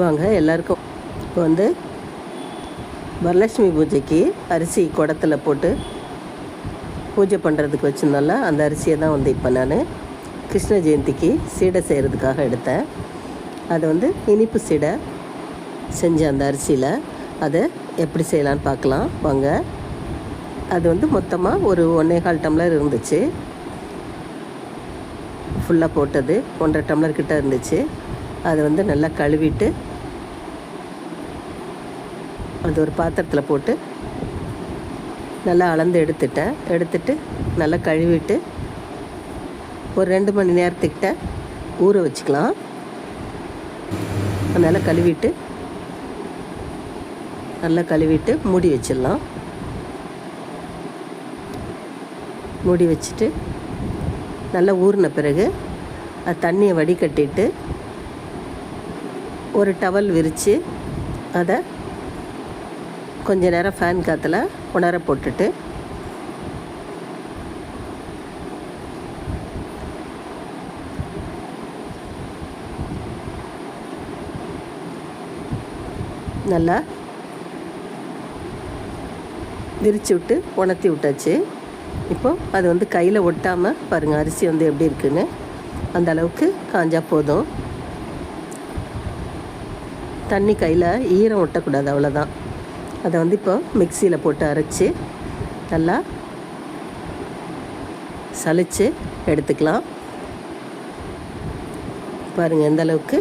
வாங்க எல்லாருக்கும். இப்போ வந்து வரலட்சுமி பூஜைக்கு அரிசி குடத்தில் போட்டு பூஜை பண்ணுறதுக்கு வச்சுருந்தால அந்த அரிசியை தான் வந்து இப்போ நான் கிருஷ்ண ஜெயந்திக்கு சீடை செய்கிறதுக்காக எடுத்தேன். அதை வந்து இனிப்பு சீடை செஞ்ச அந்த அரிசியில் அதை எப்படி செய்யலான்னு பார்க்கலாம் வாங்க. அது வந்து மொத்தமாக ஒரு 1.25 டம்ளர் இருந்துச்சு. ஃபுல்லாக போட்டது 1.5 டம்ளர் கிட்ட இருந்துச்சு. அதை வந்து நல்லா கழுவிட்டு அது ஒரு பாத்திரத்தில் போட்டு நல்லா அளந்து எடுத்துட்டு நல்லா கழுவிட்டு ஒரு 2 மணி நேரத்துக்கிட்ட ஊற வச்சுக்கலாம். அதனால் நல்லா கழுவிட்டு மூடி வச்சிடலாம். மூடி வச்சுட்டு நல்லா ஊறின பிறகு அது தண்ணியை வடிகட்டிட்டு ஒரு டவல் விரித்து அதை கொஞ்ச நேரம் ஃபேன் காற்றுல உணர போட்டுட்டு நல்லா விரித்து விட்டு உணர்த்தி விட்டாச்சு. இப்போ அது வந்து கையில் ஒட்டாமல் பாருங்கள் அரிசி வந்து எப்படி இருக்குன்னு. அந்த அளவுக்கு காஞ்சா போதும். தண்ணி கையில் ஈரம் ஒட்டக்கூடாது, அவ்வளோதான். அதை வந்து இப்போ மிக்சியில் போட்டு அரைச்சி நல்லா சலித்து எடுத்துக்கலாம். பாருங்கள் எந்த அளவுக்கு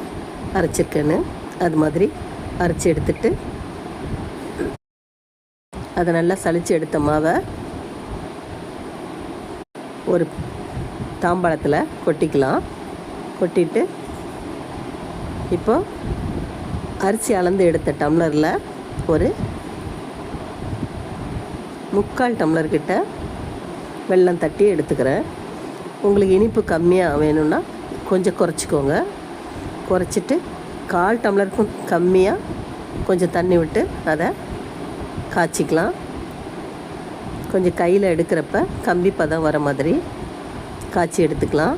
அரைச்சிருக்கேன்னு. அது மாதிரி அரைச்சி எடுத்துட்டு அதை நல்லா சலித்து எடுத்த மாவை ஒரு தாம்பாளத்தில் கொட்டிக்கலாம். கொட்டிட்டு இப்போ அரிசி அளந்து எடுத்த டம்ளரில் ஒரு 3/4 டம்ளர் கிட்ட வெல்லம் தட்டி எடுத்துக்கிறேன். உங்களுக்கு இனிப்பு கம்மியாக வேணும்னா கொஞ்சம் குறைச்சிக்கோங்க. குறைச்சிட்டு 1/4 டம்ளருக்கும் கம்மியாக கொஞ்சம் தண்ணி விட்டு அதை காய்ச்சிக்கலாம். கொஞ்சம் கையில் எடுக்கிறப்ப கம்பி பதம் வர மாதிரி காய்ச்சி எடுத்துக்கலாம்.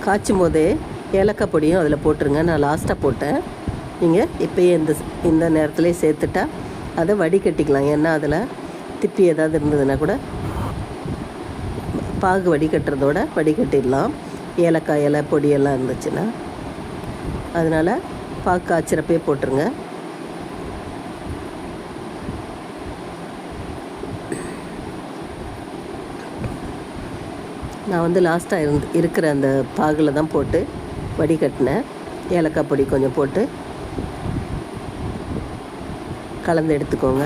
காய்ச்சும் போதே ஏலக்காய் பொடியும் அதில் போட்டுருங்க. நான் லாஸ்ட்டாக போட்டேன். நீங்கள் இப்போயே இந்த நேரத்துலேயே சேர்த்துட்டா அதை வடிகட்டிக்கலாம். ஏன்னா அதில் திப்பி ஏதாவது இருந்ததுன்னா கூட பாகு வடிகட்டுறதோட வடிகட்டிடலாம். ஏலக்காய் இலை பொடியெல்லாம் இருந்துச்சுன்னா. அதனால் பாகு காய்ச்சிறப்பே போட்டுருங்க. நான் வந்து லாஸ்ட்டாக இருக்கிற அந்த பாகில் தான் போட்டு வடிகட்டினேன். ஏலக்காய் பொடி கொஞ்சம் போட்டு கலந்து எடுத்துக்கோங்க.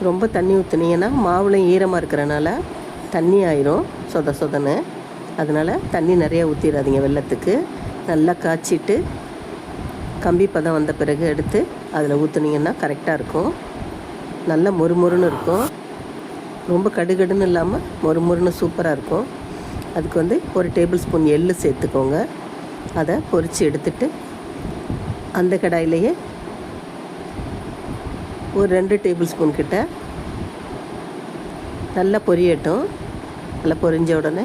ரொம்ப தண்ணி ஊற்றுனீங்கன்னா மாவுலையும் ஈரமாக இருக்கிறனால தண்ணி ஆயிரும் சொதன்னு. அதனால் தண்ணி நிறையா ஊற்றிடாதீங்க வெல்லத்துக்கு. நல்லா காய்ச்சிட்டு கம்பி பதம் வந்த பிறகு எடுத்து அதில் ஊற்றுனீங்கன்னா கரெக்டாக இருக்கும். நல்லா மொறுமொறுன்னு இருக்கும். ரொம்ப கடுகடுன்னு இல்லாமல் மொறுமொறுன்னு சூப்பராக இருக்கும். அதுக்கு வந்து ஒரு டேபிள் ஸ்பூன் எள்ளு சேர்த்துக்கோங்க. அதை பொரித்து எடுத்துட்டு அந்த கடாயிலேயே ஒரு 2 டேபிள் ஸ்பூன் கிட்ட நல்லா பொரியட்டும். நல்லா பொரிஞ்ச உடனே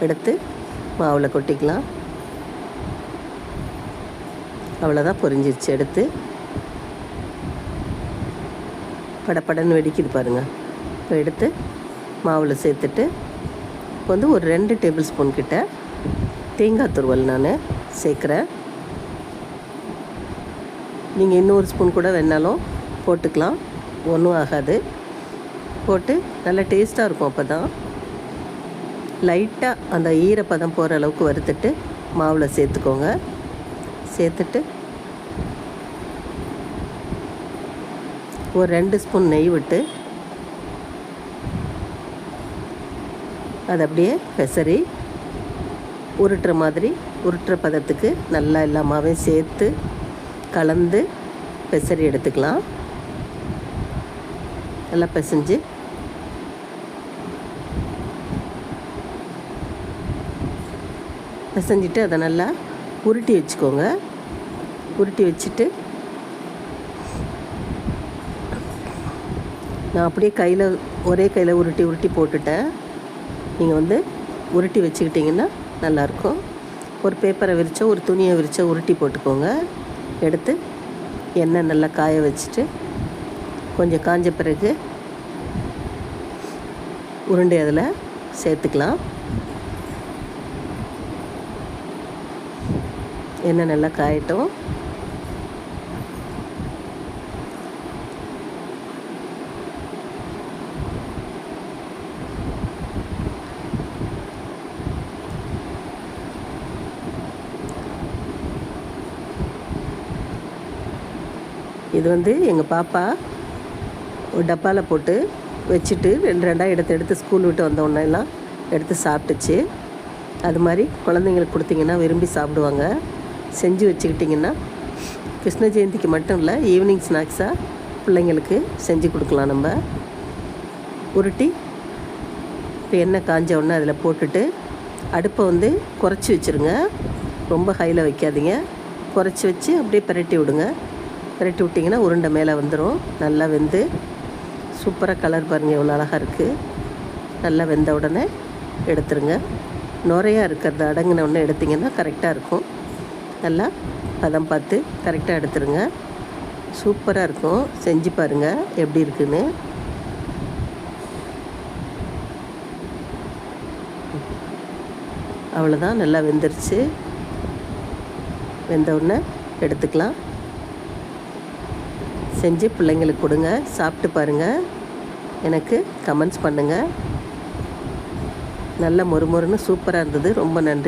எடுத்து மாவில் கொட்டிக்கலாம். அவ்வளோதான், பொரிஞ்சிருச்சு. எடுத்து படப்படன்னு வெடிக்குது பாருங்கள். இப்போ எடுத்து மாவில் சேர்த்துட்டு இப்போ வந்து ஒரு 2 டேபிள் ஸ்பூன் கிட்ட தேங்காய் துருவல் நான் சேர்க்குறேன். நீங்கள் இன்னொரு ஸ்பூன் கூட வேணாலும் போட்டுக்கலாம், ஒன்றும் ஆகாது. போட்டு நல்லா டேஸ்ட்டாக இருக்கும். அப்போ தான் லைட்டாக அந்த ஈரப்பதம் போகிற அளவுக்கு வறுத்துட்டு மாவில் சேர்த்துக்கோங்க. சேர்த்துட்டு ஒரு 2 ஸ்பூன் நெய் விட்டு அதை அப்படியே பெசரி உருட்டுற மாதிரி உருட்டுற பதத்துக்கு நல்லா எல்லா மாவையும் சேர்த்து கலந்து பெசரி எடுத்துக்கலாம். நல்லா பிசைஞ்சு பிசைஞ்சிட்டு அதை நல்லா உருட்டி வச்சுக்கோங்க. உருட்டி வச்சுட்டு நான் அப்படியே ஒரே கையில் உருட்டி போட்டுட்டேன். நீங்கள் உருட்டி வச்சுக்கிட்டிங்கன்னா நல்லாயிருக்கும். ஒரு பேப்பரை விரிச்சோ ஒரு துணியை விரிச்சோ உருட்டி போட்டுக்கோங்க. எடுத்து எண்ணெய் நல்லா காய வச்சுட்டு கொஞ்சம் காஞ்ச பிறகு உருண்டை அதில் சேர்த்துக்கலாம். எண்ணெய் நல்லா காயட்டும். இது எங்கள் பாப்பா ஒரு டப்பாவில் போட்டு வச்சுட்டு 2 எடுத்து ஸ்கூல் விட்டு வந்தோடனெல்லாம் எடுத்து சாப்பிட்டுச்சு. அது மாதிரி குழந்தைங்களுக்கு கொடுத்திங்கன்னா விரும்பி சாப்பிடுவாங்க. செஞ்சு வச்சுக்கிட்டிங்கன்னா கிருஷ்ண ஜெயந்திக்கு மட்டும் இல்லை, ஈவினிங் ஸ்நாக்ஸாக பிள்ளைங்களுக்கு செஞ்சு கொடுக்கலாம். நம்ம உருட்டி இப்போ எண்ணெய் காஞ்ச உடனே அதில் போட்டுட்டு அடுப்பை குறைச்சி வச்சுருங்க. ரொம்ப ஹையில் வைக்காதீங்க. குறைச்சி வச்சு அப்படியே பிரட்டி விடுங்க. பிரட்டி விட்டிங்கன்னா உருண்டை மேலே வந்துடும். நல்லா வெந்து சூப்பராக கலர் பாருங்கள் எவ்வளோ அழகாக இருக்குது. நல்லா வெந்த உடனே எடுத்துருங்க. நுரையாக இருக்கிறது அடங்கின உடனே எடுத்திங்கன்னா கரெக்டாக இருக்கும். நல்லா பதம் பார்த்து கரெக்டாக எடுத்துருங்க. சூப்பராக இருக்கும். செஞ்சு பாருங்கள் எப்படி இருக்குன்னு. அவ்வளோதான், நல்லா வெந்துருச்சு. வெந்த உடனே எடுத்துக்கலாம். செஞ்சு பிள்ளைங்களுக்கு கொடுங்க. சாப்பிட்டு பாருங்கள். எனக்கு கமெண்ட்ஸ் பண்ணுங்கள். நல்ல மொறுமொறுன்னு சூப்பராக இருந்தது. ரொம்ப நன்றி.